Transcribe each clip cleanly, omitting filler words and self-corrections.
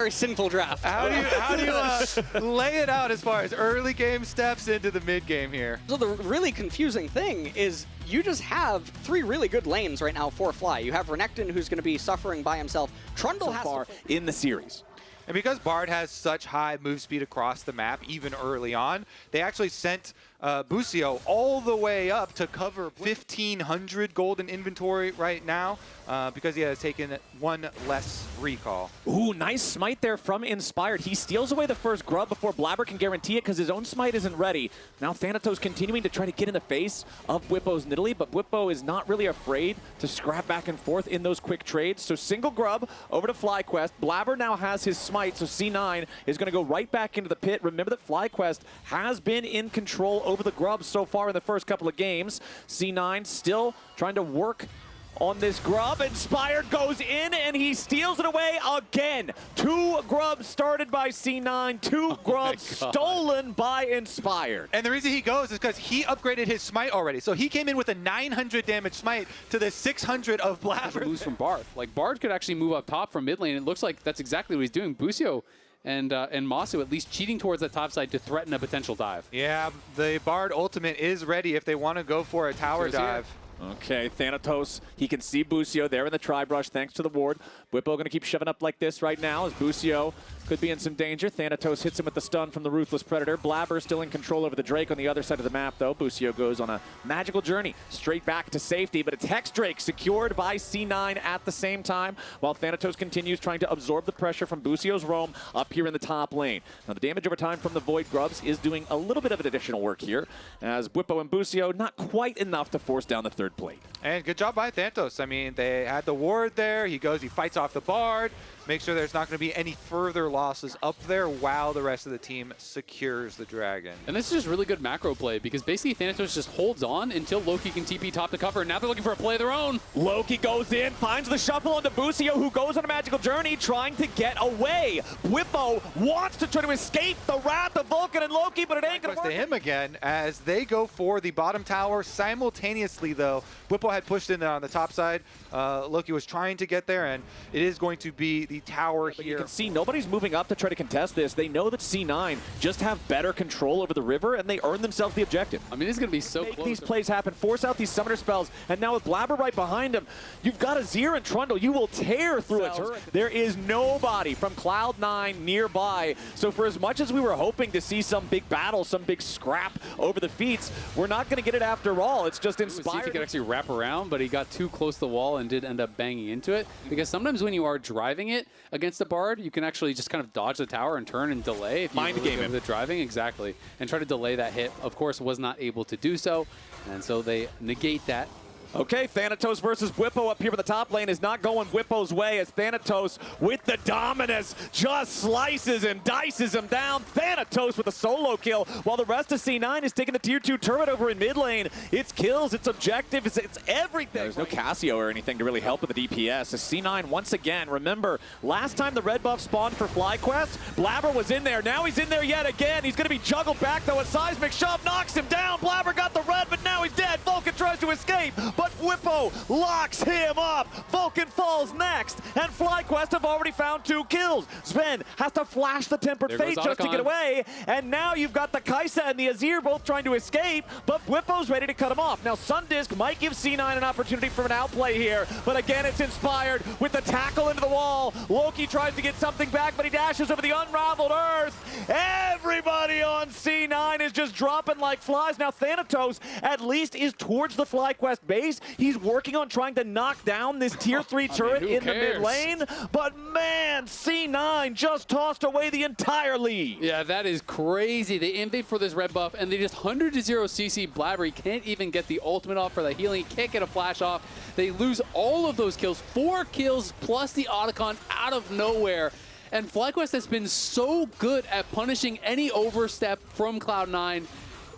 Very sinful draft. How do you lay it out as far as early game steps into the mid game here? So the really confusing thing is you just have 3 really good lanes right now for Fly. You have Renekton, who's going to be suffering by himself. Trundle has far in the series. And because Bard has such high move speed across the map, even early on, they actually sent Busio all the way up to cover 1,500 gold in inventory right now because he has taken 1 less recall. Ooh, nice smite there from Inspired. He steals away the first grub before Blabber can guarantee it because his own smite isn't ready. Now Thanatos continuing to try to get in the face of Bwipo's Nidalee, but Bwipo is not really afraid to scrap back and forth in those quick trades. So single grub over to FlyQuest. Blabber now has his smite, so C9 is going to go right back into the pit. Remember that FlyQuest has been in control over the grub so far in the first couple of games. C9 still trying to work on this grub. Inspired goes in and he steals it away again. 2 grubs started by C9, 2 grubs stolen by Inspired. And the reason he goes is because he upgraded his smite already. So he came in with a 900 damage smite to the 600 of Blabber. Moves from Bard. Like Bard could actually move up top from mid lane. It looks like that's exactly what he's doing. Busio and Masu at least cheating towards that top side to threaten a potential dive. Yeah, the Bard ultimate is ready if they want to go for a tower dive. Okay, Thanatos, he can see Busio there in the tri-brush thanks to the ward. Bwipo going to keep shoving up like this right now as Busio could be in some danger. Thanatos hits him with the stun from the Ruthless Predator. Blabber still in control over the Drake on the other side of the map, though. Busio goes on a magical journey straight back to safety, but it's Hex Drake secured by C9 at the same time, while Thanatos continues trying to absorb the pressure from Busio's roam up here in the top lane. Now, the damage over time from the Void Grubs is doing a little bit of an additional work here, as Bwipo and Busio not quite enough to force down the third plate. And good job by Thanatos. I mean, they had the ward there. He goes, he fights off the Bard, makes sure there's not going to be any further losses up there while the rest of the team secures the dragon. And this is just really good macro play because basically Thanatos just holds on until Loki can TP top to cover. And now they're looking for a play of their own. Loki goes in, finds the shuffle onto Busio, who goes on a magical journey trying to get away. Bwipo wants to try to escape the wrath of Vulcan and Loki, but it ain't going to work. To him again as they go for the bottom tower simultaneously, though. Bwipo had pushed in on the top side. Loki was trying to get there, and it is going to be the tower here. You can see nobody's moving up to try to contest this. They know that C9 just have better control over the river, and they earn themselves the objective. I mean, it's going to be so Make close. these plays happen, force out these summoner spells, and now with Blabber right behind him, you've got Azir and Trundle. You will tear through a turret. There is nobody from Cloud9 nearby, so for as much as we were hoping to see some big battle, some big scrap over the feats, we're not going to get it after all. It's just Inspired. See if he could actually wrap around, but he got too close to the wall and did end up banging into it. Because sometimes when you are driving it against a Bard, you can actually just kind of dodge the tower and turn and delay. If you Mind game him. The driving, exactly. And try to delay that hit. Of course, was not able to do so. And so they negate that. Okay, Thanatos versus Bwipo up here in the top lane is not going Bwipo's way as Thanatos with the dominus just slices and dices him down. Thanatos with a solo kill while the rest of C9 is taking the tier 2 turret over in mid lane. It's kills, it's objective, it's everything. There's no Cassio or anything to really help with the DPS. As C9 once again, remember, last time the red buff spawned for FlyQuest, Blabber was in there. Now he's in there yet again. He's going to be juggled back though. A seismic shove knocks him down. Blabber got the red, but now he's dead. Vulcan tries to escape, but Bwipo locks him up. Vulcan falls next, and FlyQuest have already found 2 kills. Sven has to flash the Tempered Fate just to get away, and now you've got the Kai'Sa and the Azir both trying to escape, but Bwipo's ready to cut him off. Now Sundisk might give C9 an opportunity for an outplay here, but again it's Inspired with the tackle into the wall. Loki tries to get something back, but he dashes over the unraveled earth. Everybody on C9 is just dropping like flies. Now Thanatos at least is towards the FlyQuest base. He's working on trying to knock down this tier 3 turret in the mid lane, but man, C9 just tossed away the entire lead. Yeah, that is crazy. They invade for this red buff, and they just 100 to 0 CC Blabber. He can't even get the ultimate off for the healing. He can't get a flash off. They lose all of those kills. 4 kills plus the Otacon out of nowhere. And FlyQuest has been so good at punishing any overstep from Cloud9.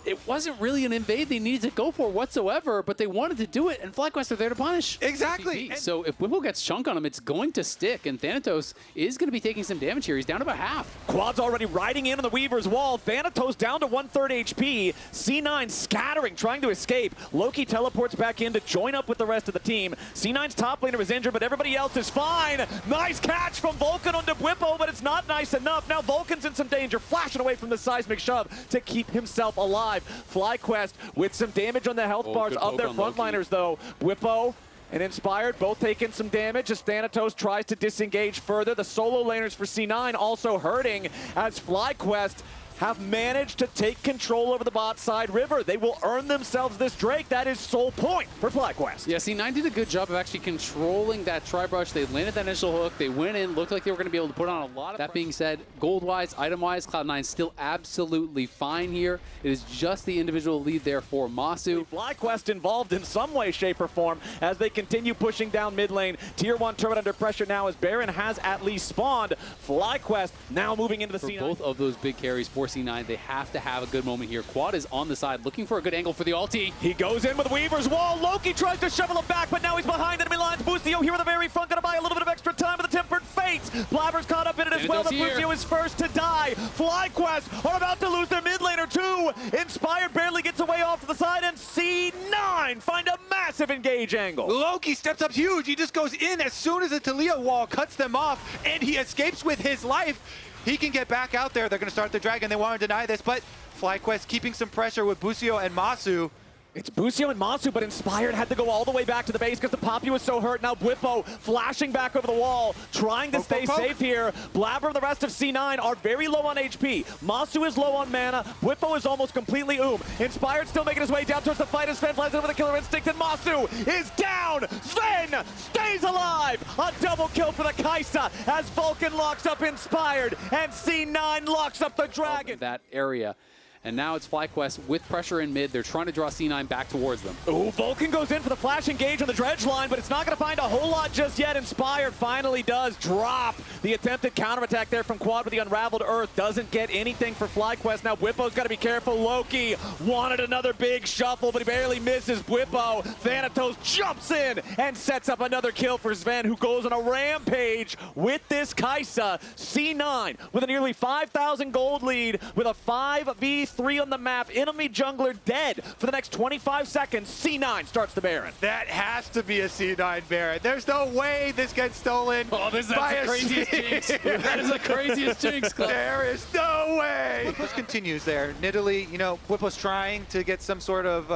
it wasn't really an invade they needed to go for whatsoever, but they wanted to do it, and FlyQuest are there to punish. Exactly. So if Whippo gets chunk on him, it's going to stick, and Thanatos is going to be taking some damage here. He's down to about half. Quad's already riding in on the Weaver's wall. Thanatos down to 1/3 HP. C9 scattering, trying to escape. Loki teleports back in to join up with the rest of the team. C9's top laner is injured, but everybody else is fine. Nice catch from Vulcan onto Whippo, but it's not nice enough. Now Vulcan's in some danger, flashing away from the seismic shove to keep himself alive. FlyQuest with some damage on the health bars of their frontliners, though. Whippo and Inspired both taking some damage as Thanatos tries to disengage further. The solo laners for C9 also hurting as FlyQuest have managed to take control over the bot side river. They will earn themselves this Drake. That is sole point for FlyQuest. Yeah, C9 did a good job of actually controlling that tri-brush. They landed that initial hook. They went in, looked like they were going to be able to put on a lot of... That being said, gold-wise, item-wise, Cloud9 still absolutely fine here. It is just the individual lead there for Masu. FlyQuest involved in some way, shape, or form as they continue pushing down mid lane. Tier 1 turret under pressure now as Baron has at least spawned. FlyQuest now moving into the C9. Both of those big carries for C9, they have to have a good moment here. Quad is on the side looking for a good angle for the ulti. He goes in with Weaver's wall. Loki tries to shovel him back, but now he's behind enemy lines. Busio here at the very front, gonna buy a little bit of extra time with the Tempered Fates. Blabber's caught up in it as well, but Busio is first to die. FlyQuest are about to lose their mid laner too. Inspired barely gets away off to the side, and C9 find a massive engage angle. Loki steps up huge. He just goes in as soon as the Talia wall cuts them off, and he escapes with his life. He can get back out there. They're going to start the dragon. They want to deny this, but FlyQuest keeping some pressure with Busio and Masu. It's Busio and Masu, but Inspired had to go all the way back to the base because the Poppy was so hurt. Now Whippo flashing back over the wall, trying to stay safe here. Blabber and the rest of C9 are very low on HP. Masu is low on mana. Whippo is almost completely Inspired still making his way down towards the fight as Sven flies over the killer instinct, and Masu is down. Sven stays alive. A double kill for the Kaisa as Vulcan locks up Inspired and C9 locks up the dragon. That area. And now it's FlyQuest with pressure in mid. They're trying to draw C9 back towards them. Ooh, Vulcan goes in for the flash engage on the dredge line, but it's not going to find a whole lot just yet. Inspired finally does drop. The attempted counterattack there from Quad with the Unraveled Earth doesn't get anything for FlyQuest. Now Whippo's got to be careful. Loki wanted another big shuffle, but he barely misses Whippo. Thanatos jumps in and sets up another kill for Sven, who goes on a rampage with this Kaisa. C9 with a nearly 5,000 gold lead with a 5v3 on the map. Enemy jungler dead for the next 25 seconds. C9 starts the Baron. That has to be a C9 Baron. There's no way this gets stolen. Oh, that's the craziest jinx. That is the craziest jinx, Club. There is no way. This continues there. Nidalee, Whippo's trying to get some sort of,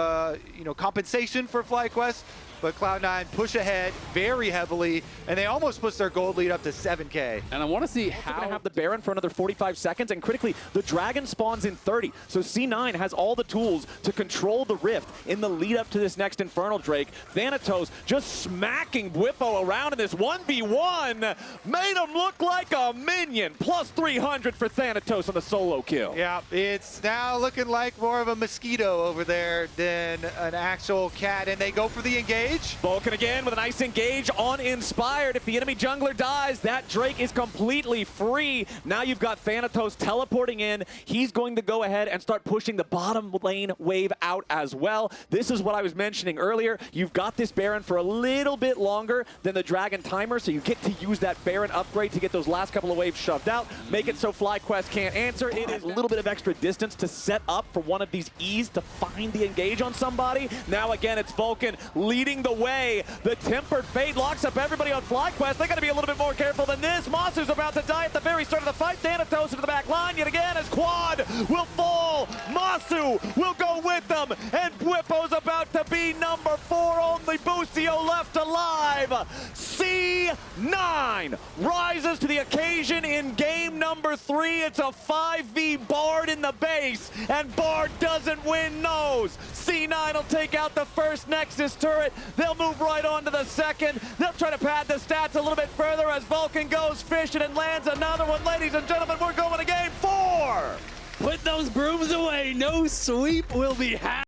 compensation for FlyQuest. But Cloud9 push ahead very heavily, and they almost push their gold lead up to 7K. And I want to see how... They're going to have the Baron for another 45 seconds, and critically, the Dragon spawns in 30. So C9 has all the tools to control the Rift in the lead up to this next Infernal Drake. Thanatos just smacking Whippo around in this 1v1. Made him look like a minion. Plus 300 for Thanatos on the solo kill. Yeah, it's now looking like more of a mosquito over there than an actual cat, and they go for the engage. Vulcan again with a nice engage on Inspired. If the enemy jungler dies, that Drake is completely free. Now you've got Thanatos teleporting in. He's going to go ahead and start pushing the bottom lane wave out as well. This is what I was mentioning earlier. You've got this Baron for a little bit longer than the Dragon timer, so you get to use that Baron upgrade to get those last couple of waves shoved out. Make it so FlyQuest can't answer. It is a little bit of extra distance to set up for one of these E's to find the engage on somebody. Now again, it's Vulcan leading the way. The Tempered Fate locks up everybody on FlyQuest. They got to be a little bit more careful than this. Masu's about to die at the very start of the fight. Thanatos into the back line yet again as Quad will fall. Masu will go with them, and Whippo's about to be number 4. Only Busio left alive. C9 rises to the occasion in game number 3. It's a 5v Bard in the base, and Bard doesn't win nose. C9 will take out the first Nexus turret. They'll move right on to the second. They'll try to pad the stats a little bit further as Vulcan goes fishing and lands another one. Ladies and gentlemen, we're going to game 4. Put those brooms away. No sweep will be had.